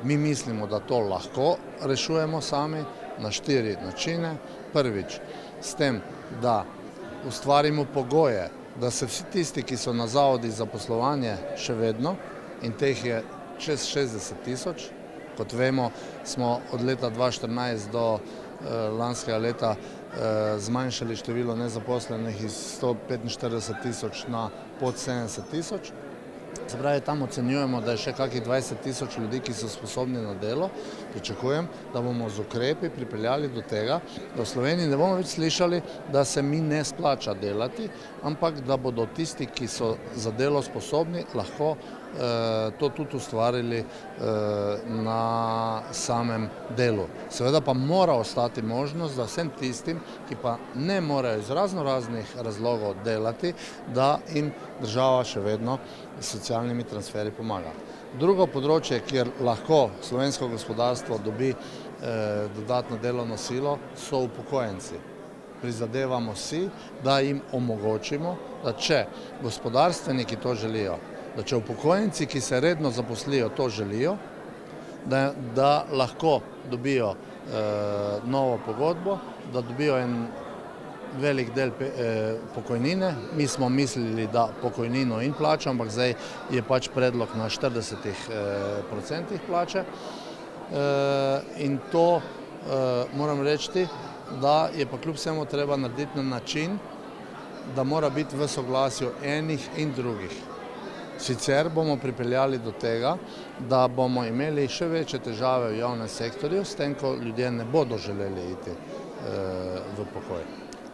Mi mislimo, da to lahko rešujemo sami na 4 načine. Prvič, s tem, da ustvarimo pogoje, da se vsi tisti, ki so na zavodih za zaposlovanje še vedno, in teh je čez 60 tisoč, kot vemo, smo od leta 2014 do lanskega leta zmanjšali število nezaposlenih iz 145 tisoč na pod 70 tisoč. Se pravi, tam ocenjujemo, da je še kakih 20 tisoč ljudi, ki so sposobni na delo. Pričakujem, da bomo z ukrepi pripeljali do tega, da v Sloveniji ne bomo več slišali, da se mi ne splača delati, ampak da bodo tisti, ki so za delo sposobni, lahko to tudi ustvarili na samem delu. Seveda pa mora ostati možnost, da vsem tistim, ki pa ne morejo iz raznih razlogov delati, da jim država še vedno s socialnimi transferi pomaga. Drugo področje, kjer lahko slovensko gospodarstvo dobi dodatno delovno silo, so upokojenci. Prizadevamo si, da jim omogočimo, da če gospodarstveniki to želijo, da če upokojenci, ki se redno zaposlijo, to želijo, da lahko dobijo novo pogodbo, da dobijo en velik del pokojnine. Mi smo mislili, da pokojnino in plačo, ampak zdaj je pač predlog na 40% plače. In to moram reči, da je pa kljub vsemu treba narediti na način, da mora biti v soglasju enih in drugih. Sicer bomo pripeljali do tega, da bomo imeli še večje težave v javnem sektorju, s tem, ko ljudje ne bodo želeli iti v pokoj.